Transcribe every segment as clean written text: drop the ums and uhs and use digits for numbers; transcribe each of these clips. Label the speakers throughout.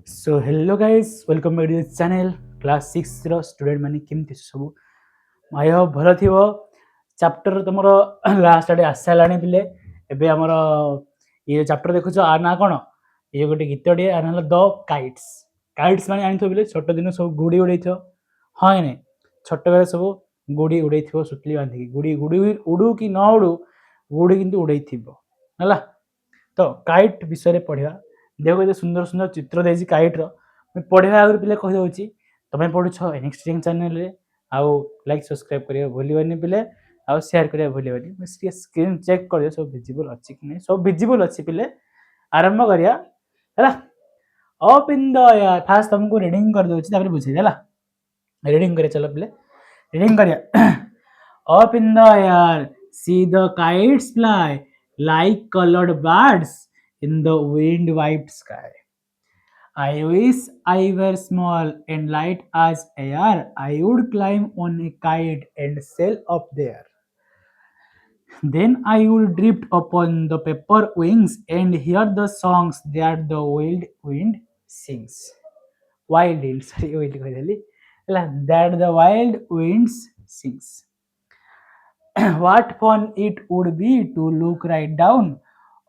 Speaker 1: So hello guys welcome back to the channel class 6 रो student माने केमति सब आय हो भल थिवो चैप्टर तुमर लास्ट आडे आसालाणी पिले एबे हमर ये चैप्टर देखुछ आ ना कोन ये गोटे गीतडे आ ना द काइट्स काइट्स माने आनी पिले छोट दिन सब गुडी उडै थो हां ने छोट बेले सब गुडी उडै थो सुतली बांधी गुडी गुडी उडू कि न उडू गुडी किंतु उडै थिबो हला तो काइट विषय रे पढिया देखो ये सुंदर सुंदर चित्र देछि काइट रो मैं पढिया आगर पिले कहि दउछि तमे पढुछ नेक्स्ट चैनल रे आउ लाइक सब्सक्राइब करियो भूलिबनी पिले आउ शेयर करियो भूलिबनी मैं स्क्रीन चेक करियो सब विजिबल अछि कि नै सब विजिबल अछि पिले आरंभ करिया हला up in the air fast तुमको रीडिंग कर दउछि तापर बुझै हला रीडिंग करे चलो पिले रीडिंग करिया up in the air see the kites fly like colored birds in the wind wiped sky. I wish I were small and light as air. I would climb on a kite and sail up there. Then I would drift upon the paper wings and hear the songs that the wild wind sings. Wild wind, sorry, wild କହିଦେଲି ହେଲା that the wild winds sings. What fun it would be to look right down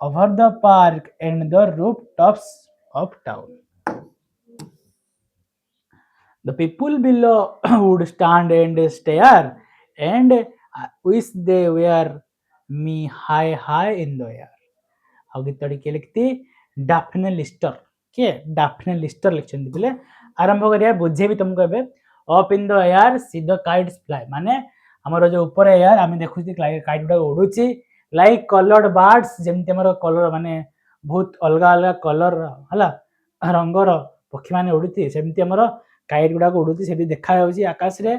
Speaker 1: over the park and the rooftops of town. The people below would stand and stare and wish they were me high high in the air. ଆଉ ଗୀତଟି କିଏ ଲେଖିଥି ଡାଫନେ ଲିଷ୍ଟର କିଏ ଡାଫନେ ଲିଷ୍ଟର ଲେଖିଛନ୍ତି ବୋଲେ ଆରମ୍ଭ କରିବା ବୁଝେଇବି ତମକୁ ଏବେ up in the air see the kites fly ମାନେ ଆମର ଯୋଉ ଉପରେ ଏୟାର ଆମେ ଦେଖୁଛି କାଇଟ୍ ଗୁଡା ଉଡୁଛି ଲାଇକ୍ କଲର୍ଡ ବାର୍ଡସ୍ ଯେମିତି ଆମର କଲର ମାନେ ବହୁତ ଅଲଗା ଅଲଗା କଲର ହେଲା ରଙ୍ଗର ପକ୍ଷୀ ମାନେ ଉଡୁଥିବେ ସେମିତି ଆମର କାଇଟ୍ ଗୁଡାକ ଉଡୁଛି ସେଠି ଦେଖାଯାଉଛି ଆକାଶରେ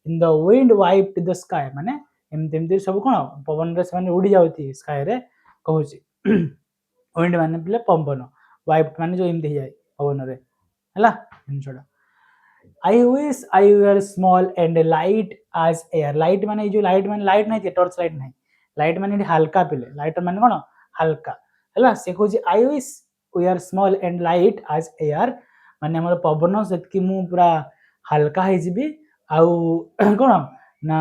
Speaker 1: in the wind wiped the sky ମାନେ ଏମିତି ଏମିତି ସବୁ କଣ ପବନରେ ସେମାନେ ଉଡି ଯାଉଛି ସ୍କାଏରେ କହୁଛି ୱିଣ୍ଡ ମାନେ ପିଲେ ପବନ ୱାଇପ୍ଡ ମାନେ ଯୋଉ ଏମିତି ହେଇଯାଏ ପବନରେ ହେଲା ଜିନିଷଟା I wish I were small and light as air. Light माने जो लाइट माने लाइट नहीं टॉर्च लाइट नहीं लाइट माने हल्का पिले लाइट माने कोन हल्का हला से कहूची I wish we are small and light as air माने हमर पवन सेतकी मु पूरा हल्का हे जिबी आउ कोन ना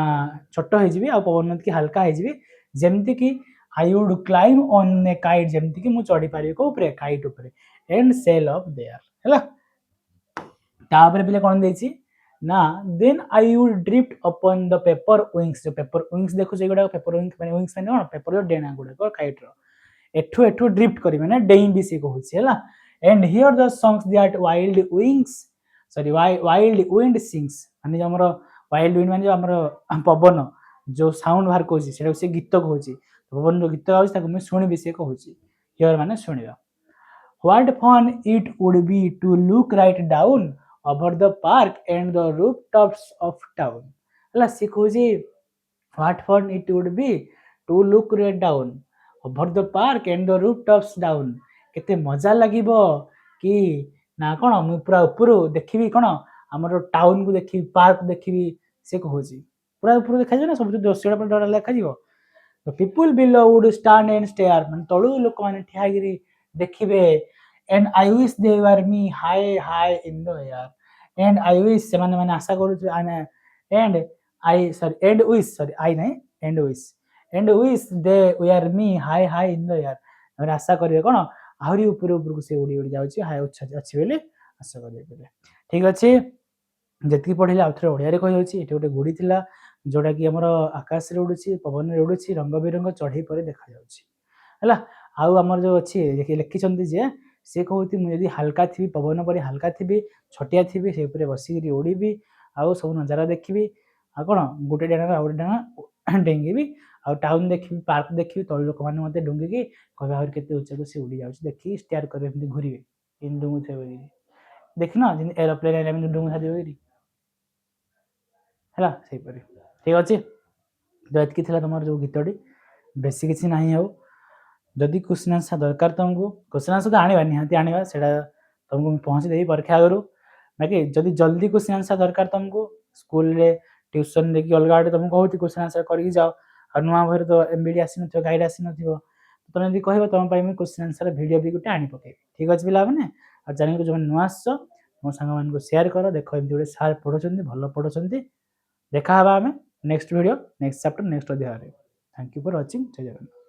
Speaker 1: छोट हे जिबी आ पवन की हल्का हे जिबी जेमति की I would climb on a kite जेमति की मु चढ़ी पारि को ऊपर काइट ऊपर and sail up there हला तापर पिले कोन देछि ना then I will drift upon the paper wings जो पेपर विंग्स देखो जे गुडा पेपर विंग्स माने कोन पेपर डेना गुडा को काइट रो एठू एठू ड्रिफ्ट करी माने डेई भी से कहूछि हला and here the songs that wild wings sorry wild wind sings माने जो हमर वाइल्ड विंड माने जो हमर पवन जो साउंड बाहर कहूछि सेटा से गीत कहूछि पवन जो गीत गाउछि ताको मैं सुनिबि से कहूछि हियर माने सुनिबा What fun it would be to look right down over the park and the rooftops of town. ହେଲା ସେ କହୁଛି what fun it would be to look right down over the park and the rooftops down. କେତେ ମଜା ଲାଗିବ କି ନା କଣ ମୁଁ ପୁରା ଉପରୁ ଦେଖିବି କଣ ଆମର ଟାଉନ କୁ ଦେଖିବି ପାର୍କ ଦେଖିବି ସେ କହୁଛି ପୁରା ଉପରୁ ଦେଖାଯିବ ନା ସବୁ ଦୃଶ୍ୟଟା ପୁରା ଡର ଦେଖାଯିବ The people below would stand and stare ମାନେ ତଳୁ ଲୋକମାନେ ଠିଆ ହେଇକିରି ଦେଖିବେ and I wish they were me high high in the air and I wish ସେମାନେ ମାନେ ଆଶା କରୁଛୁ and I sorry I ନାହିଁ and wish they were me high high in the air ସେମାନେ ଆଶା କରିବେ କଣ ଆହୁରି ଉପରୁ ଉପରକୁ ସେ ଉଡି ଉଡି ଯାଉଛି ହାଇ ଅଛି ବୋଲି ଆଶା କରିବେ ଠିକ ଅଛି ଯେତିକି ପଢିଲେ ଆଉ ଥରେ ଓଡ଼ିଆରେ କହିଯାଉଛି ଏଠି ଗୋଟେ ଗୁଡ଼ି ଥିଲା ଯୋଉଟା କି ଆମର ଆକାଶରେ ଉଡୁଛି ପବନରେ ଉଡୁଛି ରଙ୍ଗ ବିରଙ୍ଗ ଚଢେଇ ପରି ଦେଖାଯାଉଛି ହେଲା ଆଉ ଆମର ଯୋଉ ଅଛି ଲେଖିଛନ୍ତି ଯେ ସେ କହୁଛି ମୁଁ ଯଦି ହାଲକା ଥିବି ପବନ ପରି ହାଲକା ଥିବି ଛୋଟିଆ ଥିବି ସେ ଉପରେ ବସିକିରି ଉଡ଼ିବି ଆଉ ସବୁ ନଜାରା ଦେଖିବି ଆଉ କଣ ଗୋଟେ ଡାଣା ଆଉ ଗୋଟେ ଡାଣା ଡେଙ୍ଗିବି ଆଉ ଟାଉନ ଦେଖିବି ପାର୍କ ଦେଖିବି ତଳ ଲୋକମାନେ ମତେ ଡୁଙ୍ଗିକି କହିବେ ଆହୁରି କେତେ ଉଚ୍ଚକୁ ସେ ଉଡ଼ି ଯାଉଛି ଦେଖିକି ଷ୍ଟାର କରିବେ ଏମିତି ଘୁରିବେ ଏମିତି ଡୁଙ୍ଗୁଥିବେ ବୋଲିକି ଦେଖିନ ଯେମିତି ଏରୋପ୍ଲେନ ଏମିତି ଡୁଙ୍ଗୁ ଥାନ୍ତି ହେଲା ସେଇପରି ଠିକ ଅଛି ତ ଏତିକି ଥିଲା ତମର ଯୋଉ ଗୀତଟି ବେଶୀ କିଛି ନାହିଁ ଆଉ ଯଦି କ୍ୱେଶ୍ଚିନ୍ ଆନ୍ସର ଦରକାର ତମକୁ କ୍ୱେଶ୍ଚିନ୍ ଆନ୍ସର ତ ଆଣିବା ନିହାତି ଆଣିବା ସେଟା ତମକୁ ମୁଁ ପହଞ୍ଚି ଦେବି ପରୀକ୍ଷା ଆଗରୁ ବାକି ଯଦି ଜଲ୍ଦି କ୍ୱେଶ୍ଚିନ୍ ଆନ୍ସର ଦରକାର ତମକୁ ସ୍କୁଲରେ ଟ୍ୟୁସନ ଦେଇକି ଅଲଗା ଆଡ଼େ ତମକୁ କହୁଛି କ୍ୱେଶ୍ଚିନ୍ ଆନ୍ସର କରିକି ଯାଅ ଆଉ ନୂଆ ବହିରେ ତ ଏମବିଡି ଆସିନଥିବ ଗାଇଡ଼ ଆସିନଥିବ ତମେ ଯଦି କହିବ ତମ ପାଇଁ ମୁଁ କ୍ୱେଶ୍ଚିନ୍ ଆନ୍ସର ଭିଡ଼ିଓ ବି ଗୋଟେ ଆଣି ପକେଇବି ଠିକ ଅଛି ପିଲାମାନେ ଆଉ ଚ୍ୟାନେଲକୁ ଯେଉଁମାନେ ନୂଆ ଆସିଛ ମୋ ସାଙ୍ଗମାନଙ୍କୁ ସେୟାର କର। ଦେଖ ଏମିତି ଗୋଟେ ସାର୍ ପଢ଼ଉଛନ୍ତି, ଭଲ ପଢ଼ଉଛନ୍ତି। ଦେଖା ହେବା ଆମେ next video, next chapter, next ଅଧ୍ୟାୟରେ। Thank you for watching. Jai Jagannath.